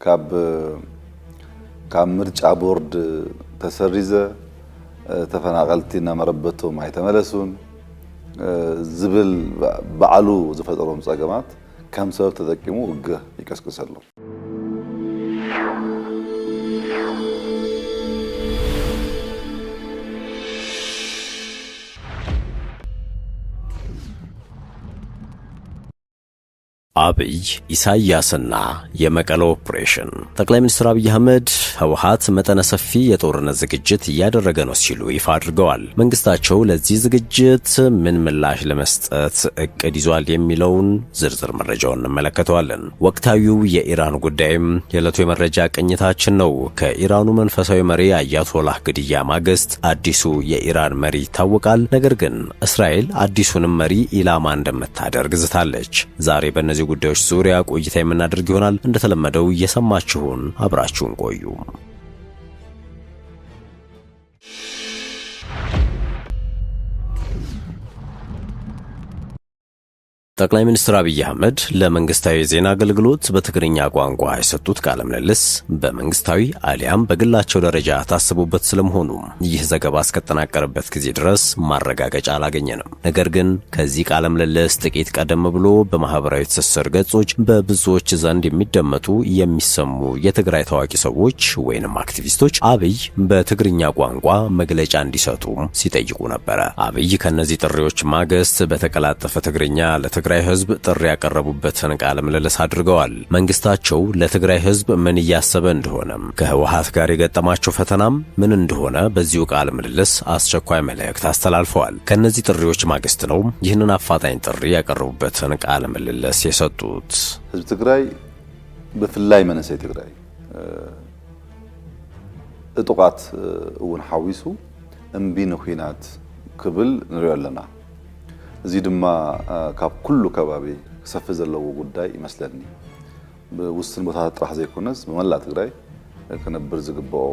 ካብ ምርጫ ቦርድ ተሰሪዘ ተፈናቀልቲና መረበቶም አይተመለሱን ዝብል በዓሉ ዝፈጠሮም ጸገማት ከም ሰበብ ተጠቂሙ ውግ ይቀስቅሳሉ። አብይ ኢሳያስና የመቀለ ኦፕሬሽን። ጠቅላይ ሚኒስትር አብይ አህመድ ህወሓት መጠነ ሰፊ የጦርነት ዝግጅት እያደረገ ነው ሲሉ ይፋ አድርገዋል። መንግስታቸው ለዚህ ዝግጅት ምን ምላሽ ለመስጠት እቅድ ይዟል የሚለውን ዝርዝር መረጃውን እንመለከተዋለን። ወቅታዊው የኢራን ጉዳይም የዕለቱ የመረጃ ቅኝታችን ነው። ከኢራኑ መንፈሳዊ መሪ አያቶላህ ግድያ ማግስት አዲሱ የኢራን መሪ ይታወቃል። ነገር ግን እስራኤል አዲሱንም መሪ ኢላማ እንደምታደርግ ዝታለች። ዛሬ በእነዚህ ጉዳዮች ዙሪያ ቆይታ የምናደርግ ይሆናል። እንደተለመደው እየሰማችሁን አብራችሁን ቆዩ። ጠቅላይ ሚኒስትር አብይ አህመድ ለመንግስታዊ ዜና አገልግሎት በትግርኛ ቋንቋ የሰጡት ቃለ ምልልስ በመንግስታዊ አሊያም በግላቸው ደረጃ ታስቦበት ስለመሆኑ ይህ ዘገባ እስከተጠናቀረበት ጊዜ ድረስ ማረጋገጫ አላገኘንም። ነገር ግን ከዚህ ቃለ ምልልስ ጥቂት ቀደም ብሎ በማህበራዊ ትስስር ገጾች በብዙዎች ዘንድ የሚደመጡ የሚሰሙ የትግራይ ታዋቂ ሰዎች ወይንም አክቲቪስቶች አብይ በትግርኛ ቋንቋ መግለጫ እንዲሰጡ ሲጠይቁ ነበረ። አብይ ከነዚህ ጥሪዎች ማግስት በተቀላጠፈ ትግርኛ ለትግራይ ህዝብ ጥሪ ያቀረቡበትን ቃለ ምልልስ አድርገዋል። መንግስታቸው ለትግራይ ህዝብ ምን እያሰበ እንደሆነ ከህወሓት ጋር የገጠማቸው ፈተናም ምን እንደሆነ በዚሁ ቃለ ምልልስ አስቸኳይ መልእክት አስተላልፈዋል። ከነዚህ ጥሪዎች ማግስት ነው ይህንን አፋጣኝ ጥሪ ያቀረቡበትን ቃለ ምልልስ የሰጡት። ህዝብ ትግራይ በፍላይ መንሰይ ትግራይ እጥቃት እውን ሓዊሱ እምቢ ንኹናት ክብል ንሪኦ ኣለና። እዚህ ድማ ካብ ኩሉ ከባቢ ሰፊ ዘለዎ ጉዳይ ይመስለኒ ውስን ቦታ ጥራሕ ዘይኮነስ መመላ ትግራይ ከነብር ዝግባኦ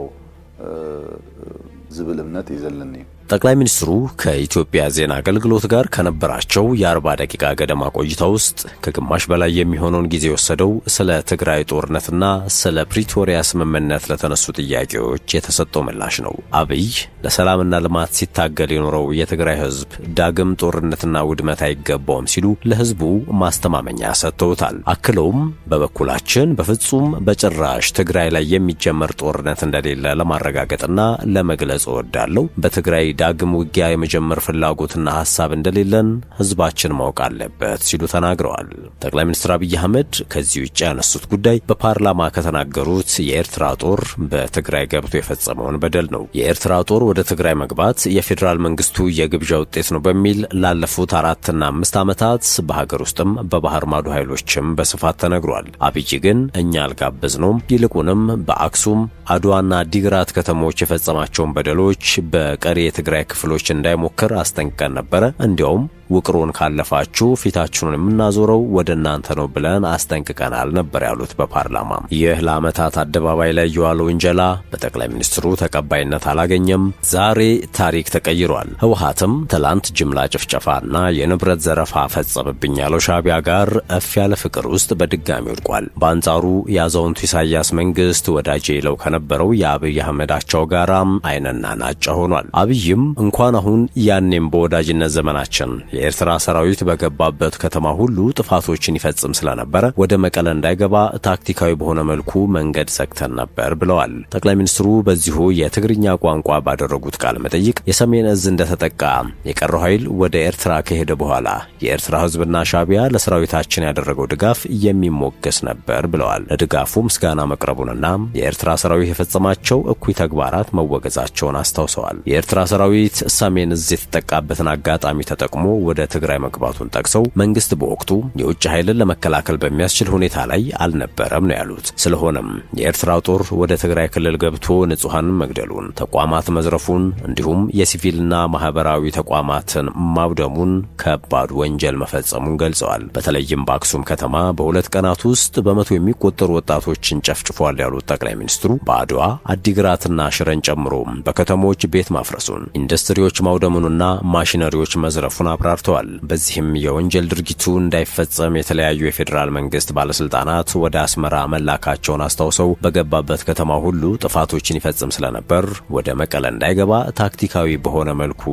ዝብል እምነት ይዘለኒ። ጠቅላይ ሚኒስትሩ ከኢትዮጵያ ዜና አገልግሎት ጋር ከነበራቸው የ40 ደቂቃ ገደማ ቆይታ ውስጥ ከግማሽ በላይ የሚሆነውን ጊዜ ወሰደው ስለ ትግራይ ጦርነትና ስለ ፕሪቶሪያ ስምምነት ለተነሱ ጥያቄዎች የተሰጠው ምላሽ ነው። አብይ ለሰላምና ልማት ሲታገል የኖረው የትግራይ ህዝብ ዳግም ጦርነትና ውድመት አይገባውም ሲሉ ለህዝቡ ማስተማመኛ ሰጥተውታል። አክለውም በበኩላችን በፍጹም በጭራሽ ትግራይ ላይ የሚጀመር ጦርነት እንደሌለ ለማረጋገጥና ለመግለጽ እወዳለሁ። በትግራይ ዳግም ውጊያ የመጀመር ፍላጎትና ሐሳብ እንደሌለን ህዝባችን ማወቅ አለበት ሲሉ ተናግረዋል። ጠቅላይ ሚኒስትር አብይ አህመድ ከዚህ ውጭ ያነሱት ጉዳይ በፓርላማ ከተናገሩት የኤርትራ ጦር በትግራይ ገብቶ የፈጸመውን በደል ነው። የኤርትራ ጦር ወደ ትግራይ መግባት የፌዴራል መንግስቱ የግብዣ ውጤት ነው በሚል ላለፉት 4 እና 5 ዓመታት በሀገር ውስጥም በባህር ማዶ ኃይሎችም በስፋት ተነግሯል። አብይ ግን እኛ አልጋበዝነውም፣ ይልቁንም በአክሱም አድዋና ዲግራት ከተሞች የፈጸማቸውን በደሎች በቀሪ የትግራይ ክፍሎች እንዳይሞክር አስጠንቅቀን ነበረ። እንዲያውም ውቅሮን ካለፋችሁ ፊታችሁን የምናዞረው ወደ እናንተ ነው ብለን አስጠንቅቀናል ነበር ያሉት በፓርላማ። ይህ ለዓመታት አደባባይ ላይ የዋለው ውንጀላ በጠቅላይ ሚኒስትሩ ተቀባይነት አላገኘም። ዛሬ ታሪክ ተቀይሯል። ህወሓትም ትላንት ጅምላ ጭፍጨፋና የንብረት ዘረፋ ፈጸመብኝ ያለው ሻዕቢያ ጋር እፍ ያለ ፍቅር ውስጥ በድጋሚ ወድቋል። በአንጻሩ የአዛውንቱ ኢሳያስ መንግስት ወዳጄ ይለው ከነበረው የአብይ አህመድ አቻው ጋራም አይንና ናጫ ሆኗል። አብይም እንኳን አሁን ያኔም በወዳጅነት ዘመናችን የኤርትራ ሰራዊት በገባበት ከተማ ሁሉ ጥፋቶችን ይፈጽም ስለነበረ ወደ መቀለ እንዳይገባ ታክቲካዊ በሆነ መልኩ መንገድ ዘግተን ነበር ብለዋል። ጠቅላይ ሚኒስትሩ በዚሁ የትግርኛ ቋንቋ ባደረጉት ቃለ መጠይቅ የሰሜን እዝ እንደተጠቃ የቀረው ኃይል ወደ ኤርትራ ከሄደ በኋላ የኤርትራ ህዝብና ሻዕቢያ ለሰራዊታችን ያደረገው ድጋፍ የሚሞገስ ነበር ብለዋል። ለድጋፉ ምስጋና መቅረቡንና የኤርትራ ሰራዊት የፈጸማቸው እኩይ ተግባራት መወገዛቸውን አስታውሰዋል። የኤርትራ ሰራዊት ሰሜን እዝ የተጠቃበትን አጋጣሚ ተጠቅሞ ወደ ትግራይ መግባቱን ጠቅሰው መንግስት በወቅቱ የውጭ ኃይልን ለመከላከል በሚያስችል ሁኔታ ላይ አልነበረም ነው ያሉት። ስለሆነም የኤርትራ ጦር ወደ ትግራይ ክልል ገብቶ ንጹሃንን መግደሉን፣ ተቋማት መዝረፉን እንዲሁም የሲቪልና ማህበራዊ ተቋማትን ማውደሙን ከባድ ወንጀል መፈጸሙን ገልጸዋል። በተለይም በአክሱም ከተማ በ2 ቀናት ውስጥ በመቶ የሚቆጠሩ ወጣቶችን ጨፍጭፏል ያሉት ጠቅላይ ሚኒስትሩ በአድዋ አዲግራትና ሽረን ጨምሮ በከተሞች ቤት ማፍረሱን፣ ኢንዱስትሪዎች ማውደሙንና ማሽነሪዎች መዝረፉን አብራርተዋል። አብራርተዋል። በዚህም የወንጀል ድርጊቱ እንዳይፈጸም የተለያዩ የፌዴራል መንግስት ባለስልጣናት ወደ አስመራ መላካቸውን አስታውሰው በገባበት ከተማ ሁሉ ጥፋቶችን ይፈጽም ስለነበር ወደ መቀለ እንዳይገባ ታክቲካዊ በሆነ መልኩ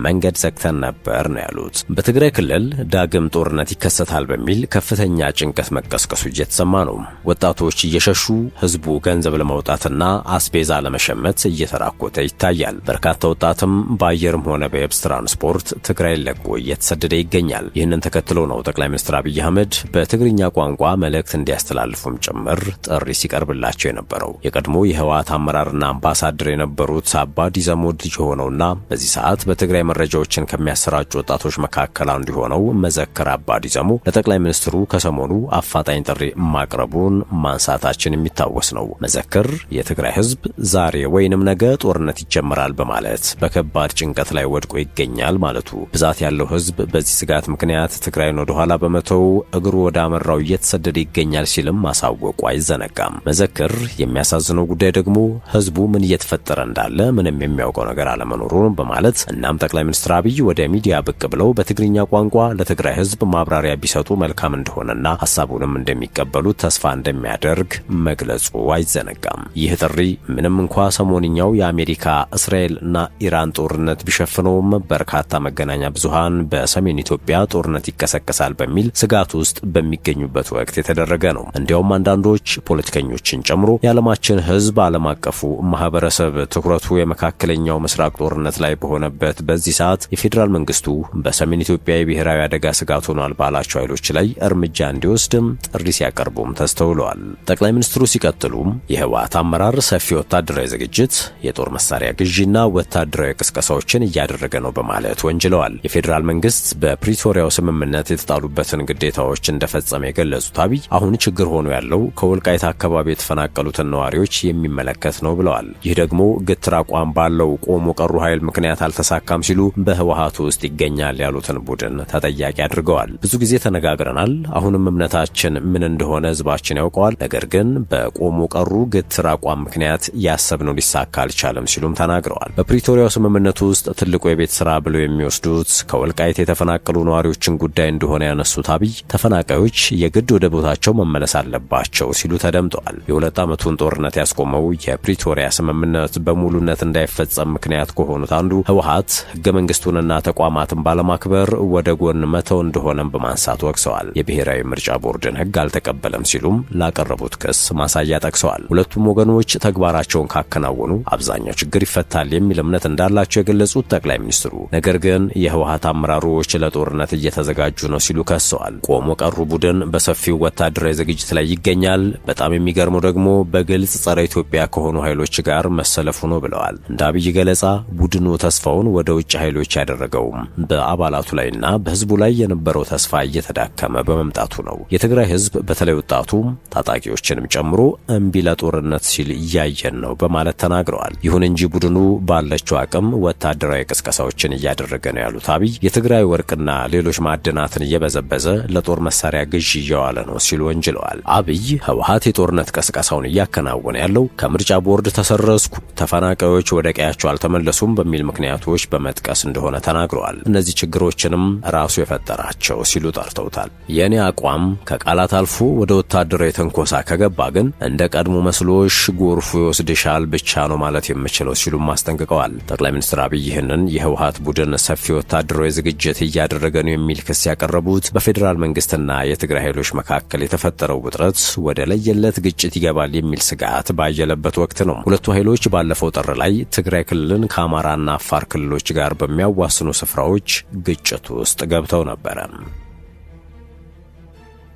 መንገድ ዘግተን ነበር ነው ያሉት። በትግራይ ክልል ዳግም ጦርነት ይከሰታል በሚል ከፍተኛ ጭንቀት መቀስቀሱ እየተሰማ ነው። ወጣቶች እየሸሹ ህዝቡ ገንዘብ ለማውጣትና አስቤዛ ለመሸመት እየተራኮተ ይታያል። በርካታ ወጣትም በአየርም ሆነ በየብስ ትራንስፖርት ትግራይ ለቆ እየተሰደደ ይገኛል። ይህንን ተከትሎ ነው ጠቅላይ ሚኒስትር አብይ አህመድ በትግርኛ ቋንቋ መልእክት እንዲያስተላልፉም ጭምር ጥሪ ሲቀርብላቸው የነበረው። የቀድሞ የህወሓት አመራርና አምባሳደር የነበሩት አባዲ ዘሞድ ልጅ ሆነውና በዚህ ሰዓት በትግራይ መረጃዎችን ከሚያሰራጩ ወጣቶች መካከል አንዱ የሆነው መዘክር አባዲ ዘሞ ለጠቅላይ ሚኒስትሩ ከሰሞኑ አፋጣኝ ጥሪ ማቅረቡን ማንሳታችን የሚታወስ ነው። መዘክር የትግራይ ህዝብ ዛሬ ወይንም ነገ ጦርነት ይጀምራል በማለት በከባድ ጭንቀት ላይ ወድቆ ይገኛል ማለቱ፣ ብዛት ያለው ህዝብ በዚህ ስጋት ምክንያት ትግራይን ወደ ኋላ በመተው እግሩ ወደ አመራው እየተሰደደ ይገኛል ሲልም ማሳወቁ አይዘነጋም። መዘክር የሚያሳዝነው ጉዳይ ደግሞ ህዝቡ ምን እየተፈጠረ እንዳለ ምንም የሚያውቀው ነገር አለመኖሩን በማለት እናም ጠቅላይ ሚኒስትር አብይ ወደ ሚዲያ ብቅ ብለው በትግርኛ ቋንቋ ለትግራይ ህዝብ ማብራሪያ ቢሰጡ መልካም እንደሆነና ሐሳቡንም እንደሚቀበሉት ተስፋ እንደሚያደርግ መግለጹ አይዘነጋም። ይህ ጥሪ ምንም እንኳ ሰሞንኛው የአሜሪካ እስራኤልና ኢራን ጦርነት ቢሸፍነውም በርካታ መገናኛ ብዙሃን በሰሜን ኢትዮጵያ ጦርነት ይቀሰቀሳል በሚል ስጋት ውስጥ በሚገኙበት ወቅት የተደረገ ነው። እንዲያውም አንዳንዶች ፖለቲከኞችን ጨምሮ የዓለማችን ህዝብ ዓለም አቀፉ ማህበረሰብ ትኩረቱ የመካከለኛው ምስራቅ ጦርነት ላይ በሆነበት በዚህ ሰዓት የፌዴራል መንግስቱ በሰሜን ኢትዮጵያ የብሔራዊ አደጋ ስጋት ሆኗል ባላቸው ኃይሎች ላይ እርምጃ እንዲወስድም ጥሪ ሲያቀርቡም ተስተውለዋል። ጠቅላይ ሚኒስትሩ ሲቀጥሉም የህወሓት አመራር ሰፊ ወታደራዊ ዝግጅት፣ የጦር መሳሪያ ግዢና ወታደራዊ ቅስቀሳዎችን እያደረገ ነው በማለት ወንጅለዋል። የፌዴራል መንግስት በፕሪቶሪያው ስምምነት የተጣሉበትን ግዴታዎች እንደፈጸመ የገለጹት አብይ አሁን ችግር ሆኖ ያለው ከወልቃይት አካባቢ የተፈናቀሉትን ነዋሪዎች የሚመለከት ነው ብለዋል። ይህ ደግሞ ግትር አቋም ባለው ቆሞ ቀሩ ኃይል ምክንያት አልተሳካም ሲሉ በህወሓቱ ውስጥ ይገኛል ያሉትን ቡድን ተጠያቂ አድርገዋል። ብዙ ጊዜ ተነጋግረናል። አሁንም እምነታችን ምን እንደሆነ ህዝባችን ያውቀዋል። ነገር ግን በቆሞ ቀሩ ግትር አቋም ምክንያት ያሰብነው ሊሳካ አልቻለም ሲሉም ተናግረዋል። በፕሪቶሪያው ስምምነቱ ውስጥ ትልቁ የቤት ስራ ብለው የሚወስዱት ከወልቃይት የተፈናቀሉ ነዋሪዎችን ጉዳይ እንደሆነ ያነሱት አብይ ተፈናቃዮች የግድ ወደ ቦታቸው መመለስ አለባቸው ሲሉ ተደምጠዋል። የሁለት ዓመቱን ጦርነት ያስቆመው የፕሪቶሪያ ስምምነት በሙሉነት እንዳይፈጸም ምክንያት ከሆኑት አንዱ ህወሓት ህገ መንግስቱንና ተቋማትን ባለማክበር ወደ ጎን መተው እንደሆነም በማንሳት ወቅሰዋል። የብሔራዊ ምርጫ ቦርድን ህግ አልተቀበለም ሲሉም ላቀረቡት ክስ ማሳያ ጠቅሰዋል። ሁለቱም ወገኖች ተግባራቸውን ካከናወኑ አብዛኛው ችግር ይፈታል የሚል እምነት እንዳላቸው የገለጹት ጠቅላይ ሚኒስትሩ ነገር ግን የህወሓት አመራሮች ለጦርነት እየተዘጋጁ ነው ሲሉ ከሰዋል። ቆሞ ቀሩ ቡድን በሰፊው ወታደራዊ ዝግጅት ላይ ይገኛል። በጣም የሚገርመው ደግሞ በግልጽ ጸረ ኢትዮጵያ ከሆኑ ኃይሎች ጋር መሰለፉ ነው ብለዋል። እንደ አብይ ገለጻ ቡድኑ ተስፋውን ወደ ውጭ ኃይሎች ያደረገውም በአባላቱ ላይና በህዝቡ ላይ የነበረው ተስፋ እየተዳከመ በመምጣቱ ነው። የትግራይ ህዝብ በተለይ ወጣቱ ታጣቂዎችንም ጨምሮ እምቢ ለጦርነት ሲል እያየን ነው በማለት ተናግረዋል። ይሁን እንጂ ቡድኑ ባለችው አቅም ወታደራዊ ቅስቀሳዎችን እያደረገ ነው ያሉት አብይ የትግራይ ወርቅና ሌሎች ማዕድናትን እየበዘበዘ ለጦር መሳሪያ ግዢ እየዋለ ነው ሲሉ ወንጅለዋል። አብይ ህወሓት የጦርነት ቀስቀሳውን እያከናወነ ያለው ከምርጫ ቦርድ ተሰረዝኩ፣ ተፈናቃዮች ወደ ቀያቸው አልተመለሱም በሚል ምክንያቶች በመጥቀስ እንደሆነ ተናግረዋል። እነዚህ ችግሮችንም ራሱ የፈጠራቸው ሲሉ ጠርተውታል። የኔ አቋም ከቃላት አልፎ ወደ ወታደራዊ ተንኮሳ ከገባ ግን እንደ ቀድሞ መስሎሽ ጎርፉ ይወስድሻል ብቻ ነው ማለት የምችለው ሲሉም አስጠንቅቀዋል። ጠቅላይ ሚኒስትር አብይ ይህንን የህወሓት ቡድን ሰፊ ወታደራዊ ዝግጅት እያደረገ ነው የሚል ክስ ያቀረቡት በፌዴራል መንግስትና የትግራይ ኃይሎች መካከል የተፈጠረው ውጥረት ወደ ለየለት ግጭት ይገባል የሚል ስጋት ባየለበት ወቅት ነው። ሁለቱ ኃይሎች ባለፈው ጥር ላይ ትግራይ ክልልን ከአማራና አፋር ክልሎች ጋር በሚያዋስኑ ስፍራዎች ግጭት ውስጥ ገብተው ነበረ።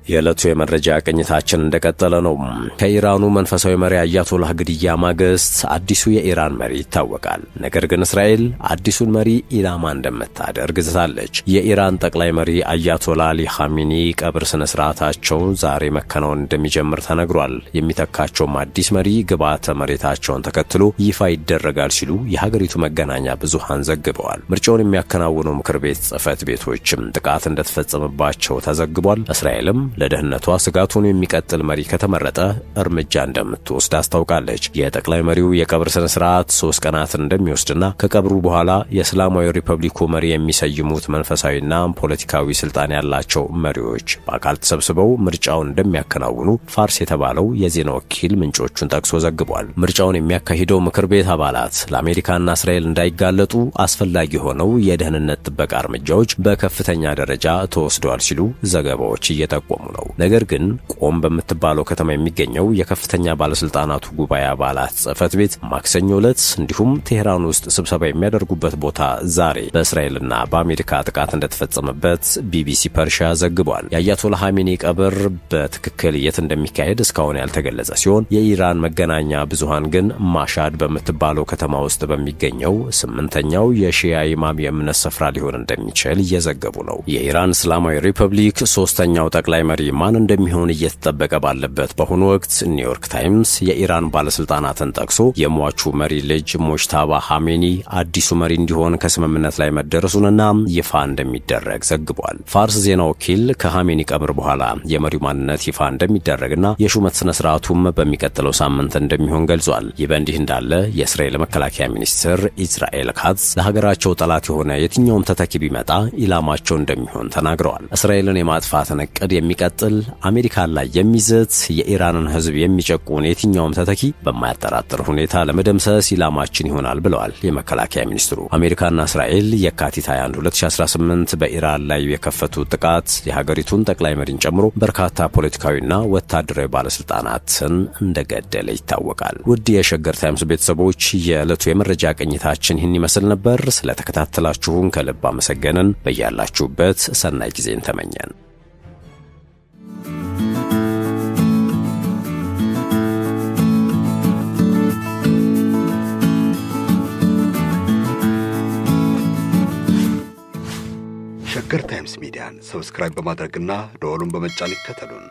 የዕለቱ የመረጃ ቅኝታችን እንደቀጠለ ነው። ከኢራኑ መንፈሳዊ መሪ አያቶላህ ግድያ ማግስት አዲሱ የኢራን መሪ ይታወቃል። ነገር ግን እስራኤል አዲሱን መሪ ኢላማ እንደምታደርግ ዝታለች። የኢራን ጠቅላይ መሪ አያቶላህ አሊ ኻሜኒ ቀብር ስነ ስርዓታቸው ዛሬ መከናወን እንደሚጀምር ተነግሯል። የሚተካቸውም አዲስ መሪ ግብዓተ መሬታቸውን ተከትሎ ይፋ ይደረጋል ሲሉ የሀገሪቱ መገናኛ ብዙሃን ዘግበዋል። ምርጫውን የሚያከናውኑ ምክር ቤት ጽህፈት ቤቶችም ጥቃት እንደተፈጸመባቸው ተዘግቧል። እስራኤልም ለደህንነቷ ስጋቱን የሚቀጥል መሪ ከተመረጠ እርምጃ እንደምትወስድ አስታውቃለች። የጠቅላይ መሪው የቀብር ስነ ስርዓት 3 ቀናትን እንደሚወስድና ከቀብሩ በኋላ የእስላማዊ ሪፐብሊኩ መሪ የሚሰይሙት መንፈሳዊና ፖለቲካዊ ስልጣን ያላቸው መሪዎች በአካል ተሰብስበው ምርጫውን እንደሚያከናውኑ ፋርስ የተባለው የዜና ወኪል ምንጮቹን ጠቅሶ ዘግቧል። ምርጫውን የሚያካሂደው ምክር ቤት አባላት ለአሜሪካና እስራኤል እንዳይጋለጡ አስፈላጊ ሆነው የደህንነት ጥበቃ እርምጃዎች በከፍተኛ ደረጃ ተወስደዋል ሲሉ ዘገባዎች እየጠቆሙ ነው። ነገር ግን ቆም በምትባለው ከተማ የሚገኘው የከፍተኛ ባለስልጣናቱ ጉባኤ አባላት ጽሕፈት ቤት ማክሰኞ ዕለት እንዲሁም ቴህራን ውስጥ ስብሰባ የሚያደርጉበት ቦታ ዛሬ በእስራኤልና በአሜሪካ ጥቃት እንደተፈጸመበት ቢቢሲ ፐርሺያ ዘግቧል። የአያቶላ ኻሜኒ ቀብር በትክክል የት እንደሚካሄድ እስካሁን ያልተገለጸ ሲሆን የኢራን መገናኛ ብዙሃን ግን ማሻድ በምትባለው ከተማ ውስጥ በሚገኘው 8ኛው የሺያ ኢማም የእምነት ስፍራ ሊሆን እንደሚችል እየዘገቡ ነው። የኢራን እስላማዊ ሪፐብሊክ 3ኛው ጠቅላይ መሪ ማን እንደሚሆን እየተጠበቀ ባለበት በአሁኑ ወቅት ኒውዮርክ ታይምስ የኢራን ባለስልጣናትን ጠቅሶ የሟቹ መሪ ልጅ ሙጅታባ ኻሜኒ አዲሱ መሪ እንዲሆን ከስምምነት ላይ መደረሱንና ይፋ እንደሚደረግ ዘግቧል። ፋርስ ዜና ወኪል ከኻሜኒ ቀብር በኋላ የመሪው ማንነት ይፋ እንደሚደረግና የሹመት ስነ ስርዓቱም በሚቀጥለው ሳምንት እንደሚሆን ገልጿል። ይህ በእንዲህ እንዳለ የእስራኤል መከላከያ ሚኒስትር ኢስራኤል ካትዝ ለሀገራቸው ጠላት የሆነ የትኛውም ተተኪ ቢመጣ ኢላማቸው እንደሚሆን ተናግረዋል። እስራኤልን የማጥፋትን እቅድ የሚቀጥል አሜሪካን ላይ የሚዝት የኢራንን ሕዝብ የሚጨቁን የትኛውም ተተኪ በማያጠራጥር ሁኔታ ለመደምሰስ ኢላማችን ይሆናል ብለዋል የመከላከያ ሚኒስትሩ። አሜሪካና እስራኤል የካቲት 21 2018 በኢራን ላይ የከፈቱት ጥቃት የሀገሪቱን ጠቅላይ መሪን ጨምሮ በርካታ ፖለቲካዊና ወታደራዊ ባለስልጣናትን እንደገደለ ይታወቃል። ውድ የሸገር ታይምስ ቤተሰቦች የዕለቱ የመረጃ ቅኝታችን ይህን ይመስል ነበር። ስለተከታተላችሁን ከልብ አመሰገንን። በያላችሁበት ሰናይ ጊዜን ተመኘን። ሸገር ታይምስ ሚዲያን ሰብስክራይብ በማድረግና ደወሉን በመጫን ይከተሉን።